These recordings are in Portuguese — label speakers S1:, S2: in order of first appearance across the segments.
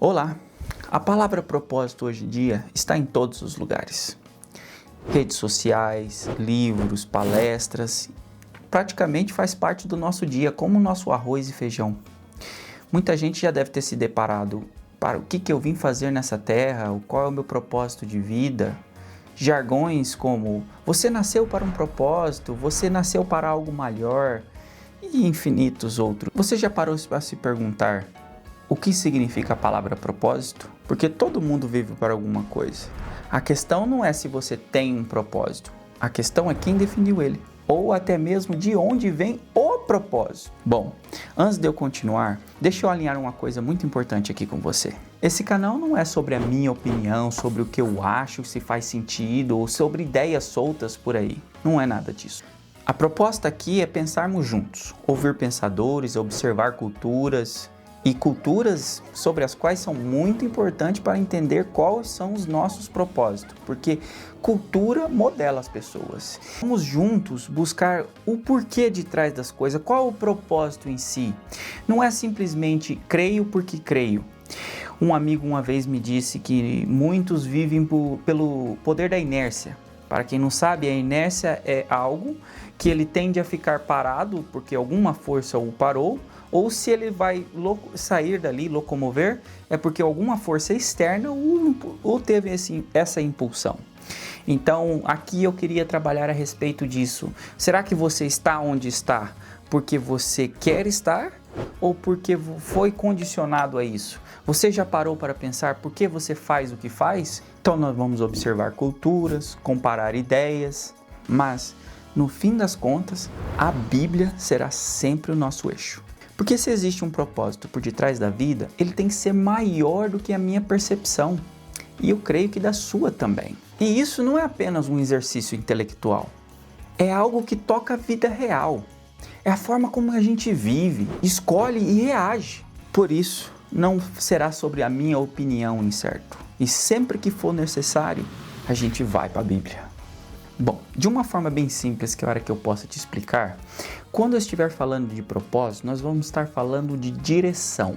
S1: Olá! A palavra propósito hoje em dia está em todos os lugares. Redes sociais, livros, palestras, praticamente faz parte do nosso dia, como o nosso arroz e feijão. Muita gente já deve ter se deparado para o que eu vim fazer nessa terra, qual é o meu propósito de vida. Jargões como você nasceu para um propósito, você nasceu para algo maior e infinitos outros. Você já parou para se perguntar o que significa a palavra propósito? Porque todo mundo vive para alguma coisa. A questão não é se você tem um propósito, a questão é quem definiu ele, ou até mesmo de onde vem o propósito. Bom, antes de eu continuar, deixa eu alinhar uma coisa muito importante aqui com você. Esse canal não é sobre a minha opinião, sobre o que eu acho, se faz sentido, ou sobre ideias soltas por aí. Não é nada disso. A proposta aqui é pensarmos juntos, ouvir pensadores, observar culturas, e culturas sobre as quais são muito importantes para entender quais são os nossos propósitos, porque cultura modela as pessoas. Vamos juntos buscar o porquê de trás das coisas, qual o propósito em si. Não é simplesmente creio porque creio. Um amigo uma vez me disse que muitos vivem pelo poder da inércia. Para quem não sabe, a inércia é algo que ele tende a ficar parado porque alguma força o parou, ou se ele vai sair dali, locomover, é porque alguma força externa o teve essa impulsão. Então, aqui eu queria trabalhar a respeito disso. Será que você está onde está porque você quer estar ou porque foi condicionado a isso? Você já parou para pensar por que você faz o que faz? Então nós vamos observar culturas, comparar ideias, mas no fim das contas, a Bíblia será sempre o nosso eixo. Porque se existe um propósito por detrás da vida, ele tem que ser maior do que a minha percepção. E eu creio que da sua também. E isso não é apenas um exercício intelectual. É algo que toca a vida real. É a forma como a gente vive, escolhe e reage. Por isso, não será sobre a minha opinião incerto. E sempre que for necessário, a gente vai para a Bíblia. Bom, de uma forma bem simples, que eu possa te explicar, quando eu estiver falando de propósito, nós vamos estar falando de direção.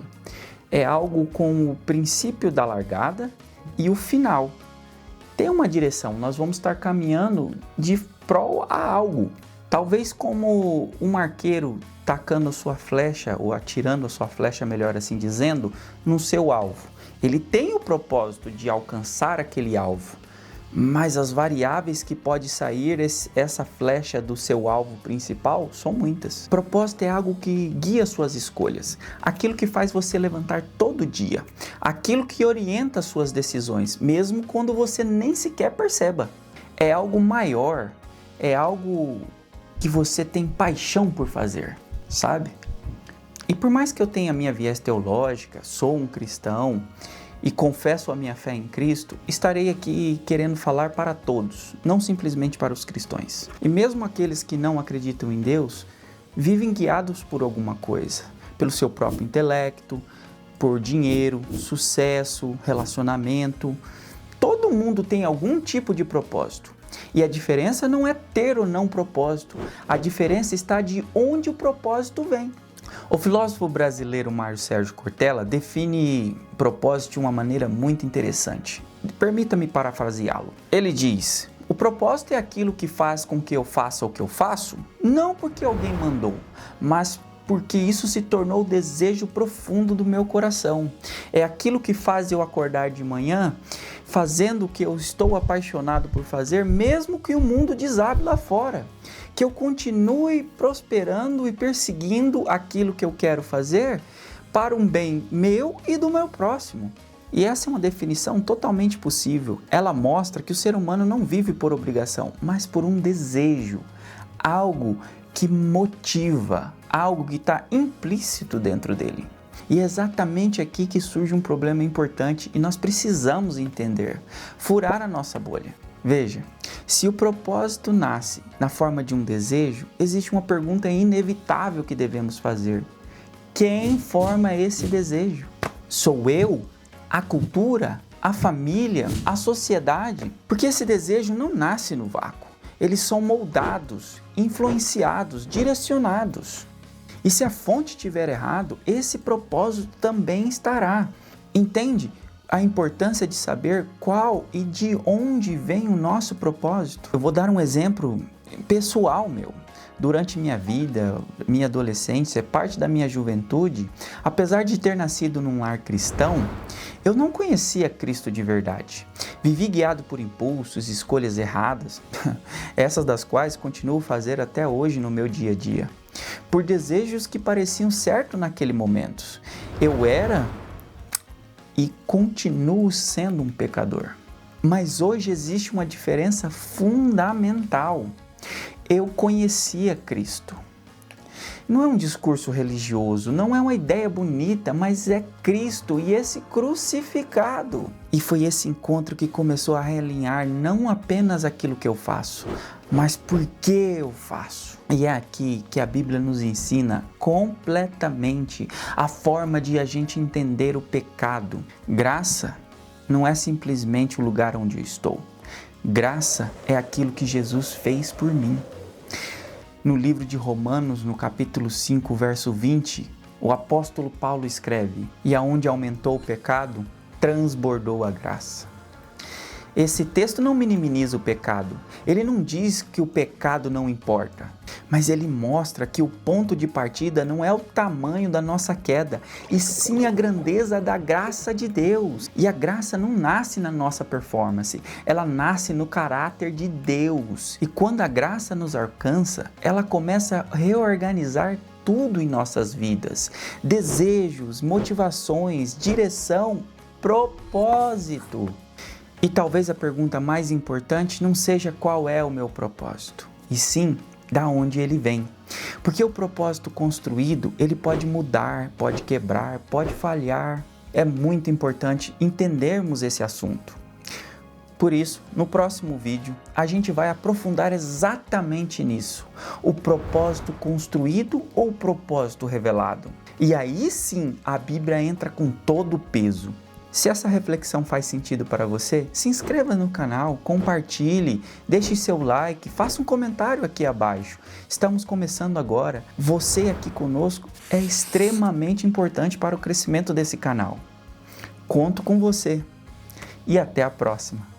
S1: É algo com o princípio da largada e o final. Tem uma direção, nós vamos estar caminhando de prol a algo. Talvez como um arqueiro tacando sua flecha, ou atirando a sua flecha, melhor assim dizendo, no seu alvo. Ele tem o propósito de alcançar aquele alvo. Mas as variáveis que pode sair essa flecha do seu alvo principal são muitas. Propósito é algo que guia suas escolhas, aquilo que faz você levantar todo dia, aquilo que orienta suas decisões, mesmo quando você nem sequer perceba. É algo maior, é algo que você tem paixão por fazer, sabe? E por mais que eu tenha minha viés teológica, sou um cristão, e confesso a minha fé em Cristo, estarei aqui querendo falar para todos, não simplesmente para os cristãos. E mesmo aqueles que não acreditam em Deus, vivem guiados por alguma coisa, pelo seu próprio intelecto, por dinheiro, sucesso, relacionamento. Todo mundo tem algum tipo de propósito. E a diferença não é ter ou não propósito, a diferença está de onde o propósito vem. O filósofo brasileiro Mário Sérgio Cortella define propósito de uma maneira muito interessante. Permita-me parafraseá-lo. Ele diz: o propósito é aquilo que faz com que eu faça o que eu faço, não porque alguém mandou, mas porque isso se tornou o desejo profundo do meu coração. É aquilo que faz eu acordar de manhã fazendo o que eu estou apaixonado por fazer, mesmo que o mundo desabe lá fora. Que eu continue prosperando e perseguindo aquilo que eu quero fazer para um bem meu e do meu próximo. E essa é uma definição totalmente possível. Ela mostra que o ser humano não vive por obrigação, mas por um desejo, algo que motiva, algo que está implícito dentro dele. E é exatamente aqui que surge um problema importante e nós precisamos entender, furar a nossa bolha. Veja, se o propósito nasce na forma de um desejo, existe uma pergunta inevitável que devemos fazer. Quem forma esse desejo? Sou eu? A cultura? A família? A sociedade? Porque esse desejo não nasce no vácuo. Eles são moldados, influenciados, direcionados. E se a fonte estiver errado, esse propósito também estará. Entende a importância de saber qual e de onde vem o nosso propósito? Eu vou dar um exemplo pessoal meu. Durante minha vida, minha adolescência, parte da minha juventude, apesar de ter nascido num lar cristão, eu não conhecia Cristo de verdade. Vivi guiado por impulsos, escolhas erradas, essas das quais continuo a fazer até hoje no meu dia a dia, por desejos que pareciam certos naquele momento. Eu era e continuo sendo um pecador. Mas hoje existe uma diferença fundamental. Eu conhecia Cristo. Não é um discurso religioso, não é uma ideia bonita, mas é Cristo e esse crucificado. E foi esse encontro que começou a realinhar não apenas aquilo que eu faço, mas por que eu faço. E é aqui que a Bíblia nos ensina completamente a forma de a gente entender o pecado. Graça não é simplesmente o lugar onde eu estou. Graça é aquilo que Jesus fez por mim. No livro de Romanos, no capítulo 5, verso 20, o apóstolo Paulo escreve: "E aonde aumentou o pecado, transbordou a graça." Esse texto não minimiza o pecado. Ele não diz que o pecado não importa, mas ele mostra que o ponto de partida não é o tamanho da nossa queda, e sim a grandeza da graça de Deus. E a graça não nasce na nossa performance, ela nasce no caráter de Deus. E quando a graça nos alcança, ela começa a reorganizar tudo em nossas vidas: desejos, motivações, direção, propósito. E talvez a pergunta mais importante não seja qual é o meu propósito, e sim da onde ele vem. Porque o propósito construído, ele pode mudar, pode quebrar, pode falhar. É muito importante entendermos esse assunto. Por isso, no próximo vídeo, a gente vai aprofundar exatamente nisso: o propósito construído ou o propósito revelado. E aí sim, a Bíblia entra com todo o peso. Se essa reflexão faz sentido para você, se inscreva no canal, compartilhe, deixe seu like, faça um comentário aqui abaixo. Estamos começando agora. Você aqui conosco é extremamente importante para o crescimento desse canal. Conto com você e até a próxima.